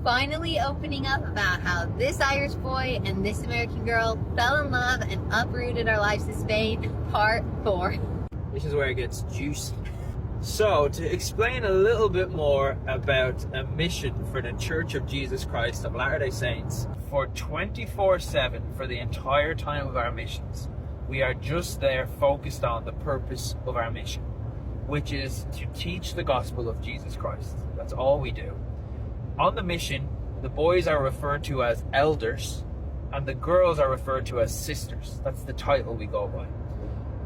finally opening up about how this Irish boy and this American girl fell in love and uprooted our lives to Spain, part 4. This is where it gets juicy. So, to explain a little bit more about a mission for the Church of Jesus Christ of Latter-day Saints, for 24/7 for the entire time of our missions, we are just there focused on the purpose of our mission, which is to teach the gospel of Jesus Christ. That's all we do. On the mission, the boys are referred to as elders and the girls are referred to as sisters. That's the title we go by.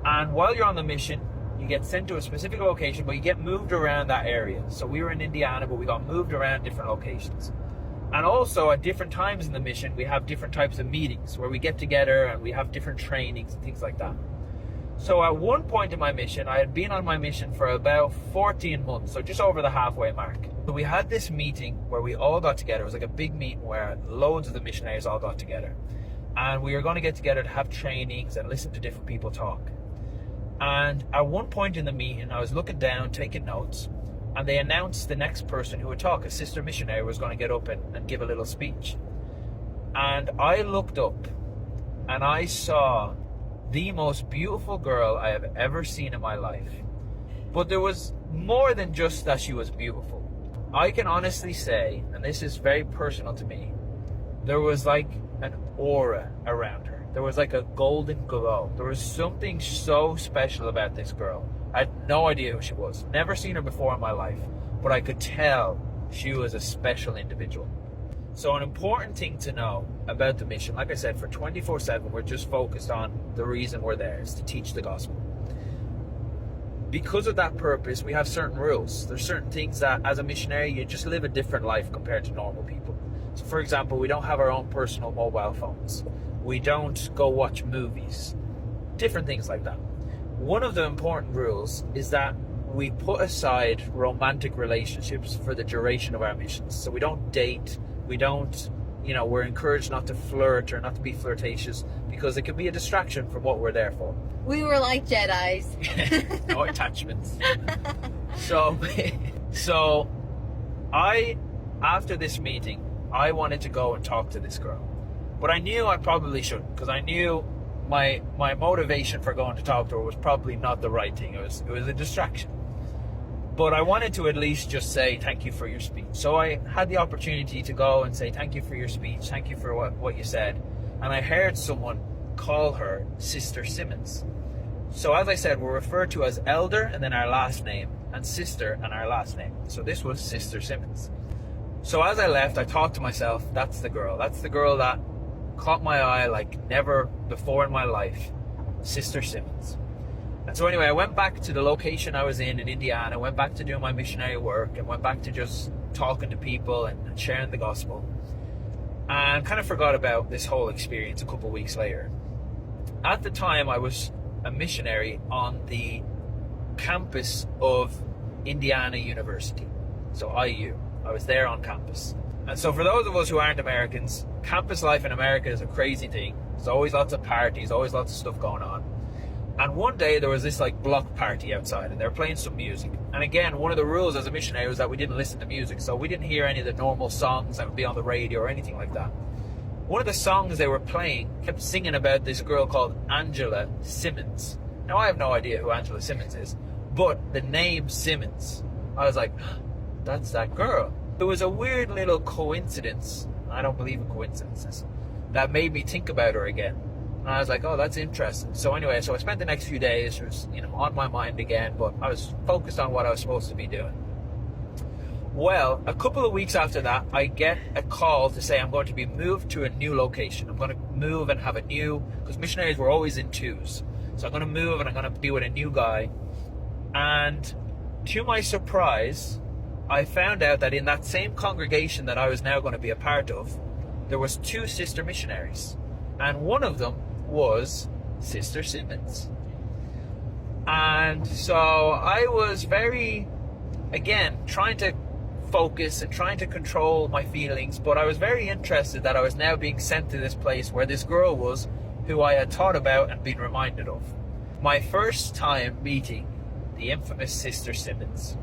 And while you're on the mission, you get sent to a specific location, but you get moved around that area. So we were in Indiana, but we got moved around different locations. And also at different times in the mission, we have different types of meetings where we get together and we have different trainings and things like that. So at one point in my mission, I had been on my mission for about 14 months, so just over the halfway mark. So we had this meeting where we all got together. It was like a big meeting where loads of the missionaries all got together. And we were going to get together to have trainings and listen to different people talk. And at one point in the meeting, I was looking down, taking notes, and they announced the next person who would talk. A sister missionary was going to get up and give a little speech. And I looked up and I saw the most beautiful girl I have ever seen in my life. But there was more than just that she was beautiful. I can honestly say, and this is very personal to me, there was like an aura around her. There was like a golden glow. There was something so special about this girl. I had no idea who she was. Never seen her before in my life, but I could tell she was a special individual. So an important thing to know about the mission, like I said, for 24/7, we're just focused on the reason we're there, is to teach the gospel. Because of that purpose, we have certain rules. There's certain things that, as a missionary, you just live a different life compared to normal people. So for example, we don't have our own personal mobile phones. We don't go watch movies. Different things like that. One of the important rules is that we put aside romantic relationships for the duration of our missions. So we don't date. We don't, we're encouraged not to flirt or not to be flirtatious because it can be a distraction from what we're there for. We were like Jedis. No attachments. So after this meeting, I wanted to go and talk to this girl. But I knew I probably shouldn't, because I knew my motivation for going to talk to her was probably not the right thing. It was a distraction. But I wanted to at least just say thank you for your speech. So I had the opportunity to go and say thank you for your speech, thank you for what you said. And I heard someone call her Sister Simmons. So as I said, we're referred to as elder and then our last name, and sister and our last name. So this was Sister Simmons. So as I left, I thought to myself, that's the girl that caught my eye like never before in my life, Sister Simmons. And so anyway, I went back to the location I was in Indiana, went back to doing my missionary work, and went back to just talking to people and sharing the gospel. And kind of forgot about this whole experience a couple of weeks later. At the time, I was a missionary on the campus of Indiana University, so IU. I was there on campus. And so for those of us who aren't Americans, campus life in America is a crazy thing. There's always lots of parties, always lots of stuff going on. And one day there was this like block party outside and they were playing some music. And again, one of the rules as a missionary was that we didn't listen to music. So we didn't hear any of the normal songs that would be on the radio or anything like that. One of the songs they were playing kept singing about this girl called Angela Simmons. Now I have no idea who Angela Simmons is, but the name Simmons, I was like, that's that girl. There was a weird little coincidence, I don't believe in coincidences, that made me think about her again. And I was like, oh, that's interesting. So anyway, I spent the next few days, it was, on my mind again, but I was focused on what I was supposed to be doing. Well, a couple of weeks after that, I get a call to say I'm going to be moved to a new location. I'm going to move and have because missionaries were always in twos. So I'm going to move and I'm going to be with a new guy. And to my surprise, I found out that in that same congregation that I was now going to be a part of, there was 2 sister missionaries. And one of them was Sister Simmons. And so I was very, again, trying to focus and trying to control my feelings, but I was very interested that I was now being sent to this place where this girl was who I had thought about and been reminded of. My first time meeting the infamous Sister Simmons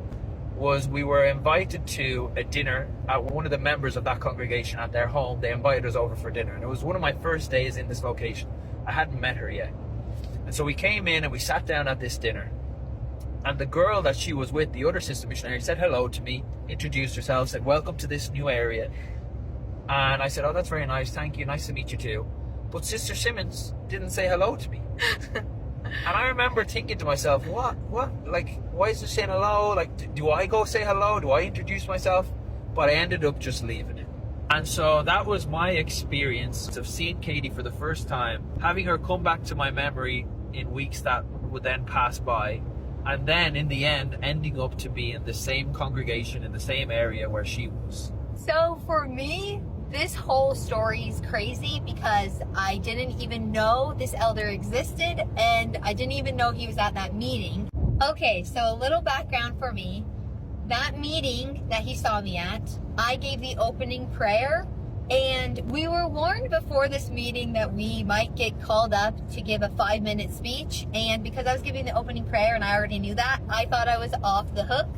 was we were invited to a dinner at one of the members of that congregation at their home. They invited us over for dinner, and it was one of my first days in this location. I hadn't met her yet. And so we came in and we sat down at this dinner. And the girl that she was with, the other sister missionary, said hello to me, introduced herself, said, welcome to this new area. And I said, oh, that's very nice. Thank you. Nice to meet you too. But Sister Simmons didn't say hello to me. And I remember thinking to myself, what? Like, why is she saying hello? Like, do I go say hello? Do I introduce myself? But I ended up just leaving it. And so that was my experience of seeing Katie for the first time, having her come back to my memory in weeks that would then pass by. And then in the end, ending up to be in the same congregation, in the same area where she was. So for me, this whole story is crazy because I didn't even know this elder existed and I didn't even know he was at that meeting. Okay, so a little background for me. That meeting that he saw me at, I gave the opening prayer, and we were warned before this meeting that we might get called up to give a 5-minute speech, and because I was giving the opening prayer and I already knew that, I thought I was off the hook.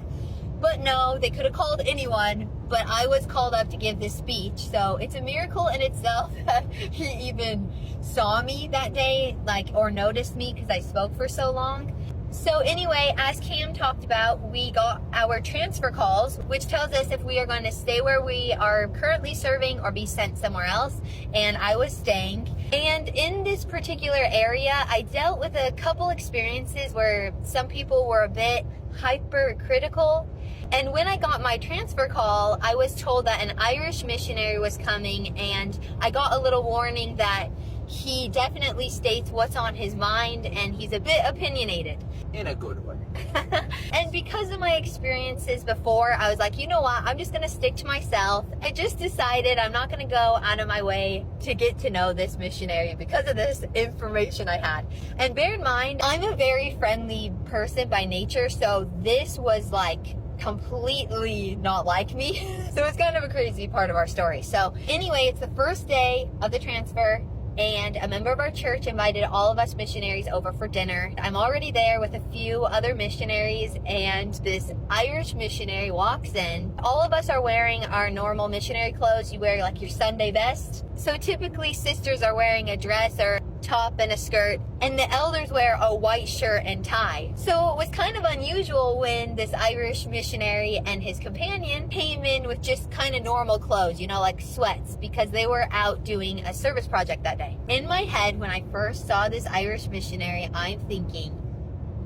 But no, they could have called anyone, but I was called up to give this speech. So it's a miracle in itself that he even saw me that day, or noticed me because I spoke for so long. So anyway, as Cam talked about, we got our transfer calls, which tells us if we are going to stay where we are currently serving or be sent somewhere else. And I was staying. And in this particular area, I dealt with a couple experiences where some people were a bit hypercritical. And when I got my transfer call, I was told that an Irish missionary was coming, and I got a little warning that he definitely states what's on his mind and he's a bit opinionated. In a good way. And because of my experiences before, I was like, you know what, I'm just going to stick to myself. I just decided I'm not going to go out of my way to get to know this missionary because of this information I had. And bear in mind, I'm a very friendly person by nature, so this was like completely not like me. So it's kind of a crazy part of our story. So anyway, it's the first day of the transfer, and a member of our church invited all of us missionaries over for dinner. I'm already there with a few other missionaries, and this Irish missionary walks in. All of us are wearing our normal missionary clothes. You wear like your Sunday best. So typically sisters are wearing a dress or top and a skirt, and the elders wear a white shirt and tie. So it was kind of unusual when this Irish missionary and his companion came in with just kind of normal clothes, like sweats, because they were out doing a service project that day. In my head, when I first saw this Irish missionary, I'm thinking,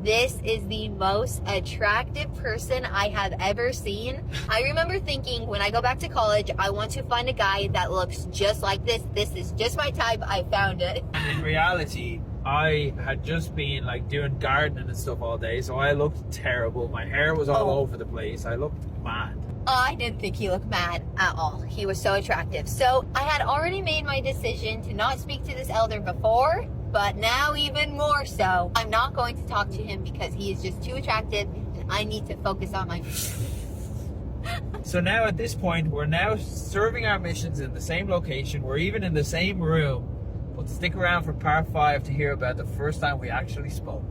this is the most attractive person I have ever seen. I remember thinking, when I go back to college, I want to find a guy that looks just like this. This is just my type. I found it. And in reality, I had just been doing gardening and stuff all day, so I looked terrible. My hair was all over the place. I looked mad. I didn't think he looked mad at all. He was so attractive. So I had already made my decision to not speak to this elder before, but now even more so. I'm not going to talk to him because he is just too attractive and I need to focus on my So now at this point, we're now serving our missions in the same location. We're even in the same room. But stick around for part 5 to hear about the first time we actually spoke.